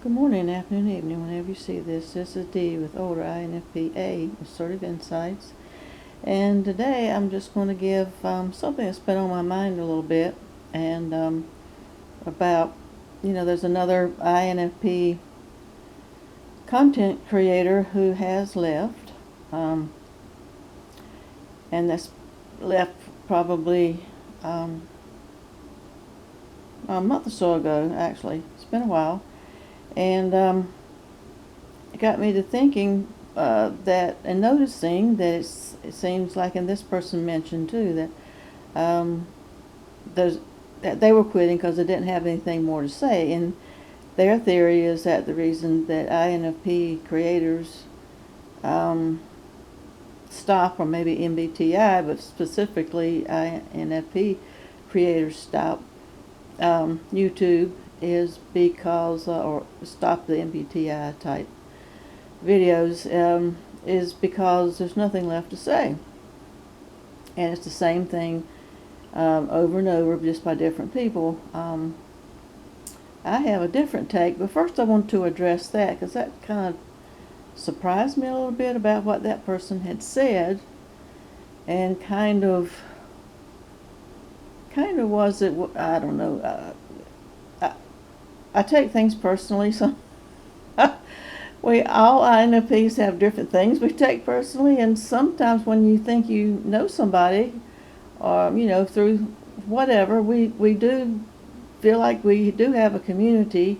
Good morning, afternoon, evening, whenever you see this. This is Dee with older INFP-A Assertive Insights. And today I'm just going to give something that's been on my mind a little bit. And about, there's another INFP content creator who has left. And that's left probably a month or so ago, actually. It's been a while. And it got me to thinking that and noticing that it seems like, and this person mentioned too, that they were quitting because they didn't have anything more to say. And their theory is that the reason that INFP creators stop, or maybe MBTI, but specifically INFP creators stop YouTube is because, or stop the MBTI type videos, is because there's nothing left to say. And it's the same thing over and over, just by different people. I have a different take, but first I want to address that because that kind of surprised me a little bit about what that person had said, and kind of was it, I don't know. I take things personally, so we all INFPs have different things we take personally, and sometimes when you think you know somebody, or through whatever, we do feel like we do have a community.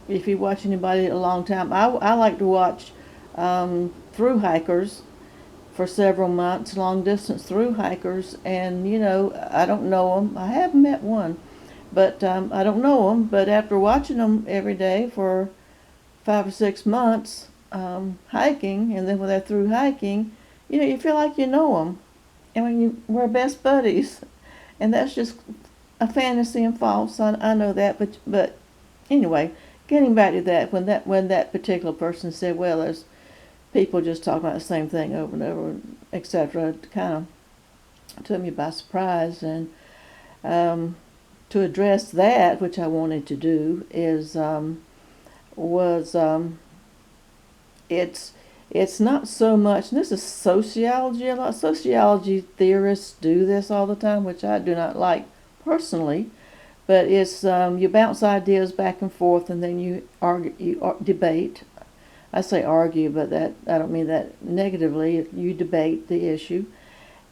If you watch anybody a long time, I like to watch through hikers for several months, long distance through hikers, and I don't know them. I have met one, but I don't know them. But after watching them every day for 5 or 6 months hiking, and then when they're through hiking, you feel like you know them, and we're best buddies, and that's just a fantasy and false. I know that, but anyway, getting back to that, when that particular person said, well, there's people just talking about the same thing over and over, etc., it kind of took me by surprise. And to address that, which I wanted to do, is it's not so much, and this is sociology. A lot of sociology theorists do this all the time, which I do not like personally, but it's you bounce ideas back and forth, and then you argue, debate. I say argue, but that I don't mean that negatively. You debate the issue,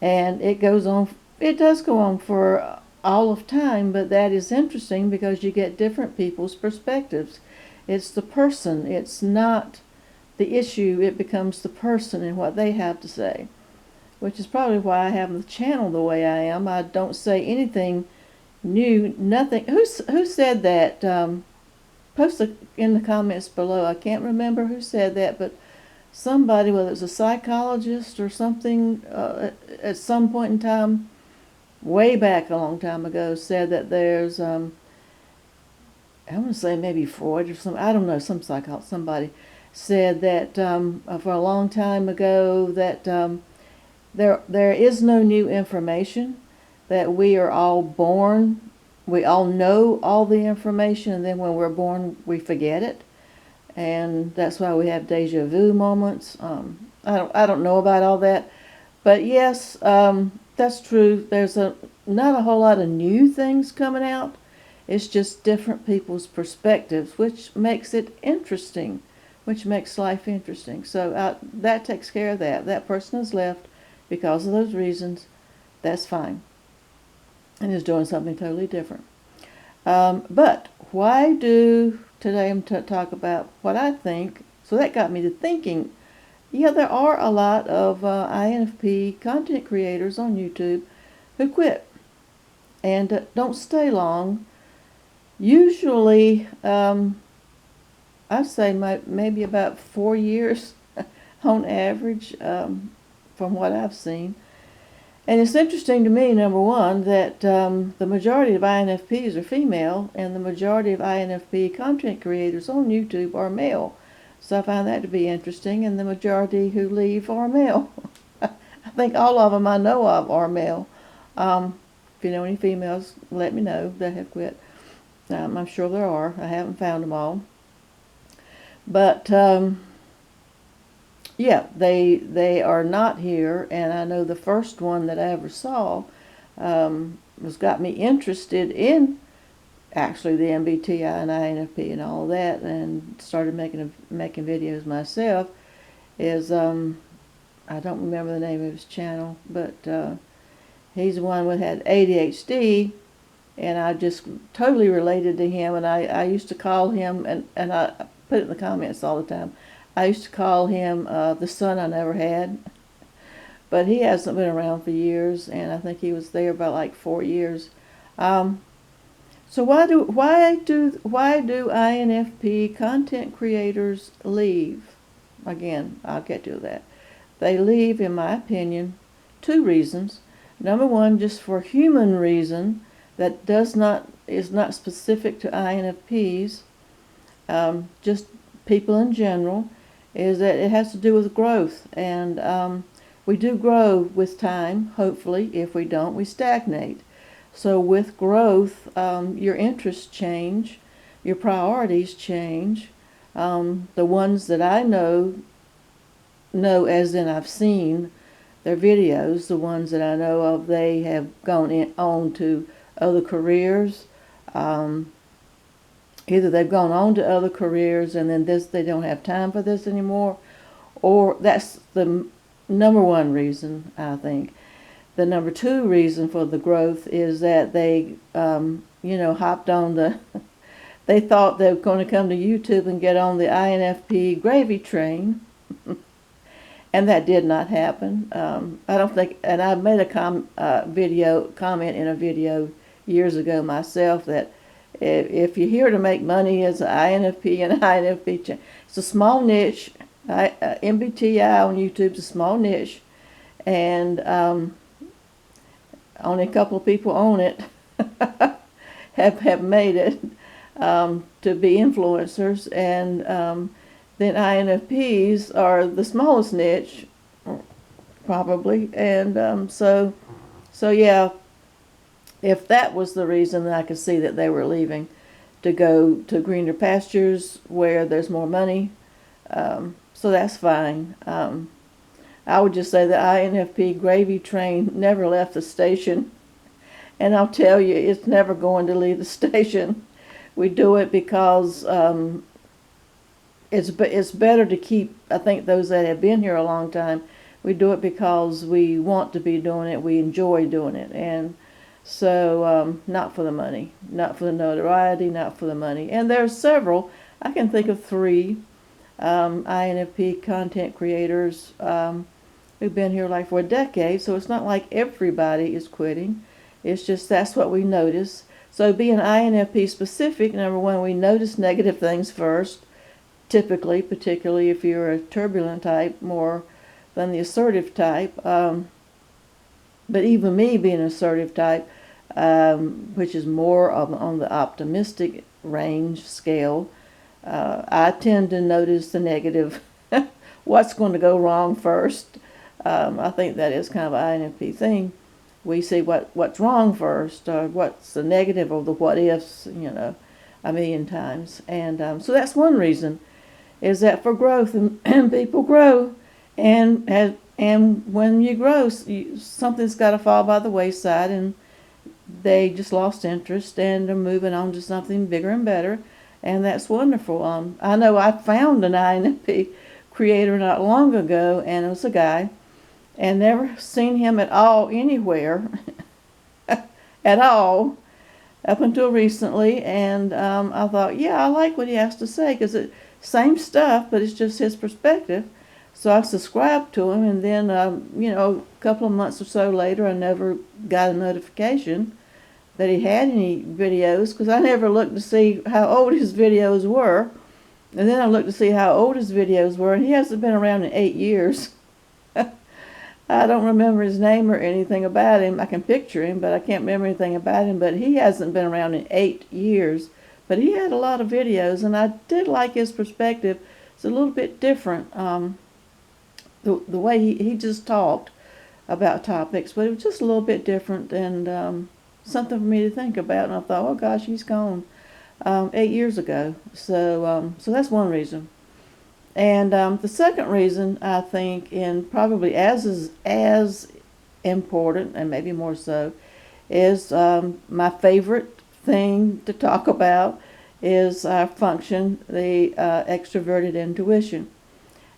and it goes on. It does go on for all of time, but that is interesting because you get different people's perspectives. It's the person. It's not the issue. It becomes the person and what they have to say, which is probably why I have the channel the way I am. I don't say anything new, nothing. Who said that? Post it in the comments below. I can't remember who said that, but somebody, whether it's a psychologist or something, at some point in time, way back a long time ago, said that there's, I want to say maybe Freud or something, I don't know, some psychologist, somebody said that for a long time ago that there is no new information, that we are all born, we all know all the information, and then when we're born we forget it, and that's why we have deja vu moments. I don't know about all that, but yes, that's true. There's not a whole lot of new things coming out. It's just different people's perspectives, which makes it interesting, which makes life interesting. So that takes care of that. That person has left because of those reasons. That's fine, and is doing something totally different. But why do today I'm to talk about what I think? So that got me to thinking. Yeah, there are a lot of INFP content creators on YouTube who quit and don't stay long. Usually, I'd say maybe about 4 years on average, from what I've seen. And it's interesting to me, number one, that the majority of INFPs are female, and the majority of INFP content creators on YouTube are male. So I find that to be interesting, and the majority who leave are male. I think all of them I know of are male. If you know any females, let me know that have quit. I'm sure there are. I haven't found them all. But yeah, they are not here, and I know the first one that I ever saw was got me interested in actually the MBTI and INFP and all that, and started making videos myself. Is I don't remember the name of his channel, but he's the one that had ADHD, and I just totally related to him. And I used to call him, and I put it in the comments all the time. I used to call him the son I never had, but he hasn't been around for years, and I think he was there about like 4 years. So why do INFP content creators leave? Again, I'll get to that. They leave, in my opinion, two reasons. Number one, just for human reason that is not specific to INFPs, just people in general, is that it has to do with growth. And we do grow with time, hopefully. If we don't, we stagnate. So with growth, your interests change, your priorities change. The ones that I know as in I've seen their videos, the ones that I know of, they have gone on to other careers. Either they've gone on to other careers and then they don't have time for this anymore, or that's the number one reason, I think. The number two reason for the growth is that they, hopped on they thought they were going to come to YouTube and get on the INFP gravy train. And that did not happen. I don't think, and I made a comment in a video years ago myself that if you're here to make money as an INFP and INFP, it's a small niche. MBTI on YouTube is a small niche, and only a couple of people own it have made it to be influencers, and then INFPs are the smallest niche, probably, and so yeah, if that was the reason, then I could see that they were leaving to go to greener pastures where there's more money. So that's fine. I would just say the INFP gravy train never left the station, and I'll tell you, it's never going to leave the station. We do it because it's better to keep, I think, those that have been here a long time. We do it because we want to be doing it, we enjoy doing it, and so not for the money, not for the notoriety, not for the money. And there are several, I can think of 3 INFP content creators who've been here like for a decade, so it's not like everybody is quitting. It's just that's what we notice. So being INFP specific, number one, we notice negative things first, typically, particularly if you're a turbulent type more than the assertive type. But even me being an assertive type, which is more on the optimistic range scale, I tend to notice the negative, what's going to go wrong first. I think that is kind of an INFP thing. We see what's wrong first, or what's the negative, or the what ifs, a million times. And so that's one reason, is that for growth, and people grow, and when you grow, something's got to fall by the wayside, and they just lost interest and are moving on to something bigger and better, and that's wonderful. I know I found an INFP creator not long ago, and it was a guy, and never seen him at all anywhere, at all, up until recently, and I thought, yeah, I like what he has to say, because it's same stuff, but it's just his perspective. So I subscribed to him, and then, a couple of months or so later, I never got a notification that he had any videos, because I never looked to see how old his videos were. And then I looked to see how old his videos were, and he hasn't been around in 8 years. I don't remember his name or anything about him. I can picture him, but I can't remember anything about him. But he hasn't been around in 8 years. But he had a lot of videos, and I did like his perspective. It's a little bit different. The way he just talked about topics, but it was just a little bit different, and something for me to think about. And I thought, oh gosh, he's gone. 8 years ago. So that's one reason. And the second reason, I think, and probably as important, and maybe more so, is my favorite thing to talk about is our function, the extroverted intuition,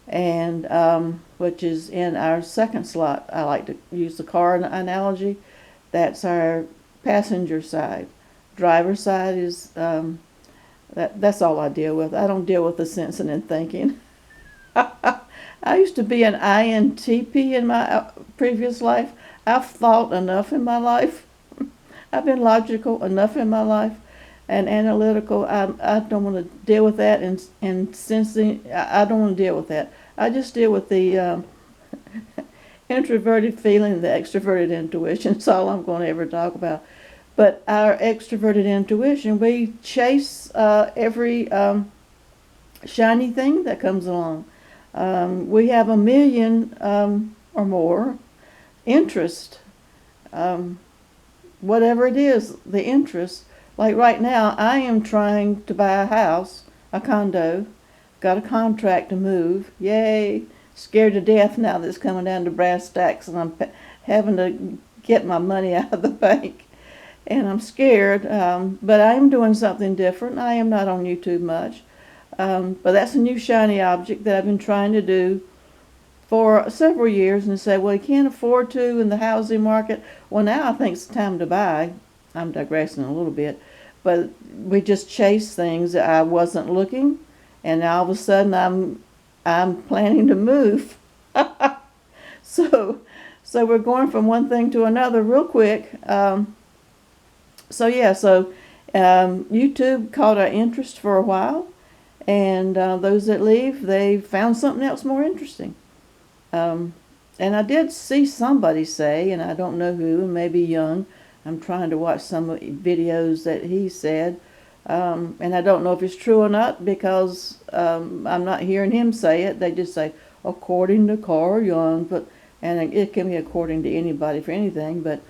and which is in our second slot. I like to use the car analogy. That's our passenger side. Driver's side is that's all I deal with. I don't deal with the sensing and thinking. I used to be an INTP in my previous life. I've thought enough in my life. I've been logical enough in my life and analytical. I don't want to deal with that, and sensing, I don't want to deal with that. I just deal with the introverted feeling, the extroverted intuition. That's all I'm going to ever talk about. But our extroverted intuition, we chase every shiny thing that comes along. We have a million or more interest, whatever it is, the interest. Like right now, I am trying to buy a house, a condo, got a contract to move. Yay! Scared to death now that it's coming down to brass tacks and I'm having to get my money out of the bank. And I'm scared, but I am doing something different. I am not on YouTube much. But that's a new shiny object that I've been trying to do for several years, and say, well, you can't afford to in the housing market. Well, now I think it's time to buy. I'm digressing a little bit, but we just chase things. I wasn't looking, and now all of a sudden I'm planning to move. So we're going from one thing to another real quick. YouTube caught our interest for a while. And those that leave, they found something else more interesting. And I did see somebody say, and I don't know who, maybe Young. I'm trying to watch some videos that he said. And I don't know if it's true or not because I'm not hearing him say it. They just say, according to Carl Jung. And it can be according to anybody for anything. But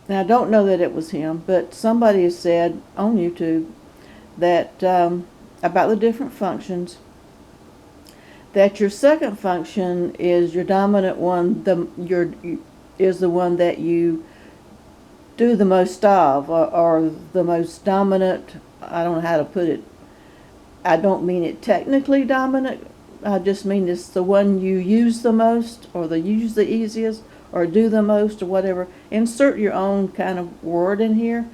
and I don't know that it was him. But somebody has said on YouTube that about the different functions, that your second function is your dominant one, is the one that you do the most of, or the most dominant. I don't know how to put it. I don't mean it technically dominant. I just mean it's the one you use the most, or use the easiest, or do the most, or whatever. Insert your own kind of word in here.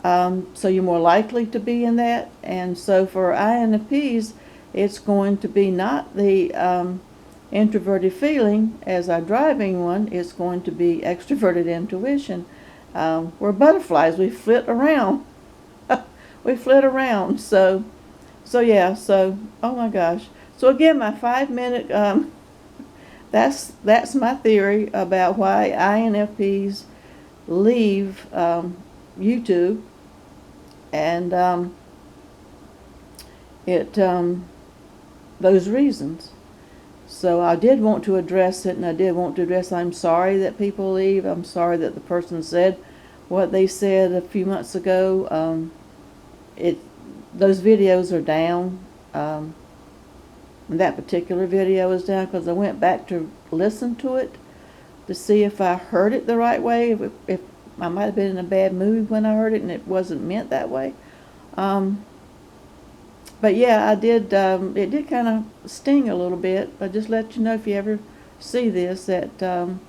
So you're more likely to be in that. And so for INFPs, it's going to be not the introverted feeling as our driving one. It's going to be extroverted intuition. We're butterflies. We flit around. We flit around. So oh my gosh. So again, my 5-minute, that's my theory about why INFPs leave YouTube. And those reasons. So I did want to address it, and I did want to address, I'm sorry that people leave. I'm sorry that the person said what they said a few months ago. Those videos are down. That particular video is down because I went back to listen to it to see if I heard it the right way, if I might have been in a bad mood when I heard it and it wasn't meant that way. But yeah, I did. It did kind of sting a little bit. But just let you know if you ever see this that know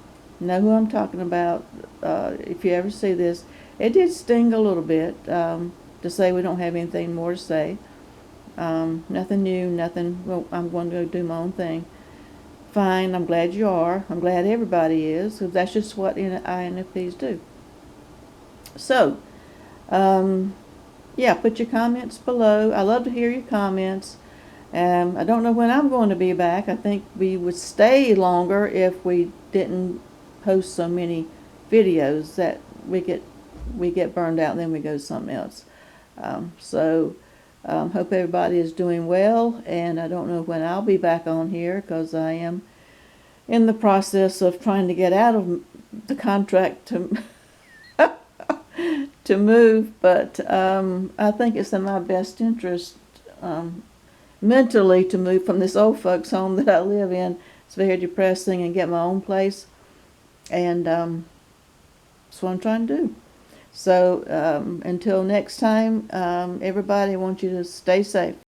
who I'm talking about. If you ever see this, it did sting a little bit to say we don't have anything more to say. Nothing new, nothing. Well, I'm going to go do my own thing. Fine. I'm glad you are. I'm glad everybody is, because that's just what INFPs do. So, yeah, put your comments below. I love to hear your comments. I don't know when I'm going to be back. I think we would stay longer if we didn't post so many videos that we get burned out and then we go to something else. Hope everybody is doing well, and I don't know when I'll be back on here because I am in the process of trying to get out of the contract to to move, but I think it's in my best interest mentally to move from this old folks home that I live in. It's very depressing, and get my own place, and that's what I'm trying to do. So until next time, everybody, I want you to stay safe.